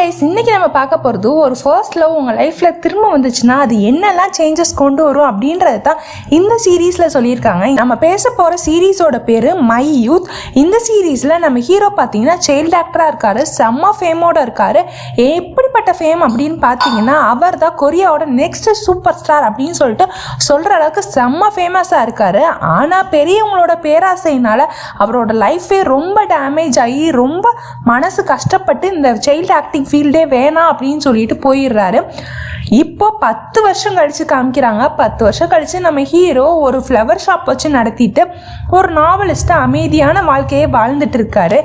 Guys, இன்னைக்கு நம்ம பார்க்க போகிறது ஒரு ஃபர்ஸ்ட் லவ் உங்கள் லைஃப்பில் திரும்ப வந்துச்சுன்னா அது என்னெல்லாம் சேஞ்சஸ் கொண்டு வரும் அப்படின்றது தான் இந்த சீரீஸில் சொல்லியிருக்காங்க. நம்ம பேச போகிற சீரீஸோட பேர் மை யூத். இந்த சீரீஸில் நம்ம ஹீரோ பார்த்தீங்கன்னா சைல்டு ஆக்டராக இருக்கார், செம்ம ஃபேமோட இருக்கார். எப்படிப்பட்ட ஃபேம் அப்படின்னு பார்த்தீங்கன்னா அவர் தான் கொரியாவோட நெக்ஸ்ட் சூப்பர் ஸ்டார் அப்படின்னு சொல்லிட்டு சொல்கிற அளவுக்கு செம்ம ஃபேமஸாக இருக்கார். ஆனால் பெரியவங்களோட பேராசையினால் அவரோட லைஃபே ரொம்ப டேமேஜ் ஆகி ரொம்ப மனசு கஷ்டப்பட்டு இந்த சைல்டு ஆக்டிங் ஃபீல்டே வேணாம் அப்படின்னு சொல்லிட்டு போயிடுறாரு. இப்போ 10 வருஷம் கழிச்சு காமிக்கிறாங்க. 10 வருஷம் கழிச்சு நம்ம ஹீரோ ஒரு ஃப்ளவர் ஷாப் வச்சு நடத்திட்டு ஒரு நாவலிஸ்ட் அமைதியான வாழ்க்கையை வாழ்ந்துட்டு இருக்காரு.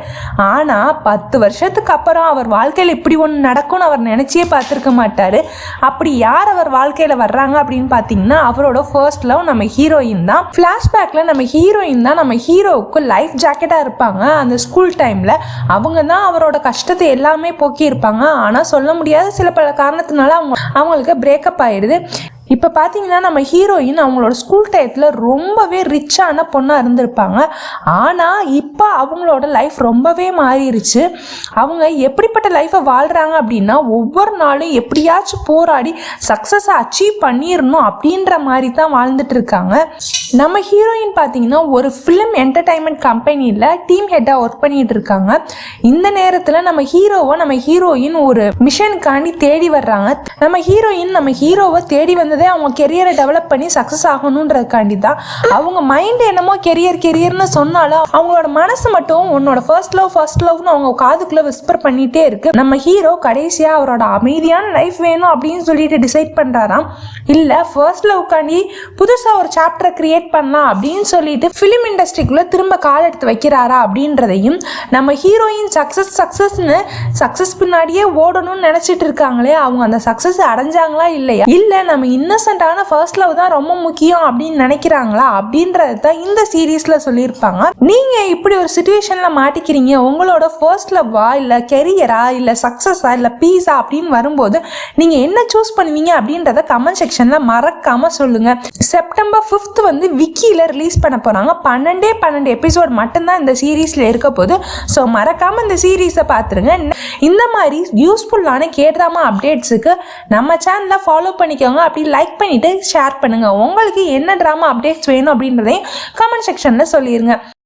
ஆனால் 10 வருஷத்துக்கு அப்புறம் அவர் வாழ்க்கையில் இப்படி ஒன்று நடக்கும்னு அவர் நினச்சியே பார்த்துருக்க மாட்டார். அப்படி யார் அவர் வாழ்க்கையில் வர்றாங்க அப்படின்னு பார்த்தீங்கன்னா அவரோட ஃபர்ஸ்ட் லவ் நம்ம ஹீரோயின் தான். ஃப்ளாஷ்பேக்கில் நம்ம ஹீரோயின் தான் நம்ம ஹீரோவுக்கு லைஃப் ஜாக்கெட்டாக இருப்பாங்க. அந்த ஸ்கூல் டைமில் அவங்க தான் அவரோட கஷ்டத்தை எல்லாமே போக்கி இருப்பாங்க. ஆனால் சொல்ல முடியாத சில பல காரணத்தினால அவங்களுக்கு பிரேக்கப் ஆயிடுது. இப்போ பார்த்தீங்கன்னா நம்ம ஹீரோயின் அவங்களோட ஸ்கூல் டயத்தில் ரொம்பவே ரிச்சான பொண்ணாக இருந்திருப்பாங்க. ஆனால் இப்போ அவங்களோட லைஃப் ரொம்பவே மாறிடுச்சு. அவங்க எப்படிப்பட்ட லைஃப்பை வாழ்கிறாங்க அப்படின்னா ஒவ்வொரு நாளும் எப்படியாச்சும் போராடி சக்ஸஸை அச்சீவ் பண்ணிடணும் அப்படின்ற மாதிரி தான் வாழ்ந்துட்டு இருக்காங்க. நம்ம ஹீரோயின் பார்த்தீங்கன்னா ஒரு ஃபிலிம் என்டர்டைன்மெண்ட் கம்பெனியில் டீம் ஹெட்டாக ஒர்க் பண்ணிட்டு இருக்காங்க. இந்த நேரத்தில் நம்ம ஹீரோயின் ஒரு மிஷனுக்காண்டி தேடி வர்றாங்க. நம்ம ஹீரோவை தேடி வந்ததே அவங்க கெரியரை டெவலப் பண்ணி சக்ஸஸ் ஆகணுன்றதுக்காண்டி தான். அவங்க மைண்ட் என்னமோ கெரியர்னு சொன்னாலும் அவங்களோட மனசு மட்டும் உன்னோட ஃபர்ஸ்ட் லவ்னு அவங்க காதுக்குள்ள விஸ்பர் பண்ணிட்டே இருக்கு. நம்ம ஹீரோ கடைசியாக அவரோட அமைதியான லைஃப் வேணும் அப்படின்னு சொல்லிட்டு டிசைட் பண்ணுறாராம். இல்லை ஃபர்ஸ்ட் லவ்க்காண்டி புதுசாக ஒரு சாப்டரை கிரியேட் பண்ணலாம் அப்படின்னு சொல்லிட்டு ஃபிலிம் இண்டஸ்ட்ரிக்குள்ள திரும்ப கால் எடுத்து வைக்கிறாரா அப்படின்றதையும், நம்ம ஹீரோயின் சக்ஸஸ் பின்னாடியே ஓடணும்னு நினைச்சிட்டு இருக்காங்களே அவங்க அந்த சக்ஸஸ் அடைஞ்சாங்களா இல்லையா, இல்லை நம்ம இன்னசென்ட்டான ஃபர்ஸ்ட் லவ் தான் ரொம்ப முக்கியம் அப்படின்னு நினைக்கிறாங்களா அப்படின்றது தான் இந்த சீரீஸ்ல சொல்லியிருப்பாங்க. நீங்க இப்படி ஒரு சிச்சுவேஷன்ல மாட்டிக்கிறீங்க, உங்களோட ஃபர்ஸ்ட் லவ்வா இல்லை கெரியரா இல்லை சக்ஸஸா இல்லை பீஸா அப்படின்னு வரும்போது நீங்க என்ன சூஸ் பண்ணுவீங்க அப்படின்றத கமெண்ட் செக்ஷன்ல மறக்காம சொல்லுங்க. செப்டம்பர் 5 வந்து விக்கியில ரிலீஸ் பண்ண போறாங்க. 12 எபிசோட் மட்டும்தான் இந்த சீரீஸ்ல இருக்க போது. ஸோ மறக்காம இந்த சீரீஸை பார்த்துருங்க. இந்த மாதிரி யூஸ்ஃபுல்லான கேட்ராமா அப்டேட்ஸுக்கு நம்ம சேனலை ஃபாலோ பண்ணிக்கோங்க. அப்படி லைக் பண்ணிட்டு ஷேர் பண்ணுங்க. உங்களுக்கு என்ன ட்ராமா அப்டேட்ஸ் வேணும் அப்படின்றதையும் கமெண்ட் செக்ஷன்ல சொல்லிருங்க.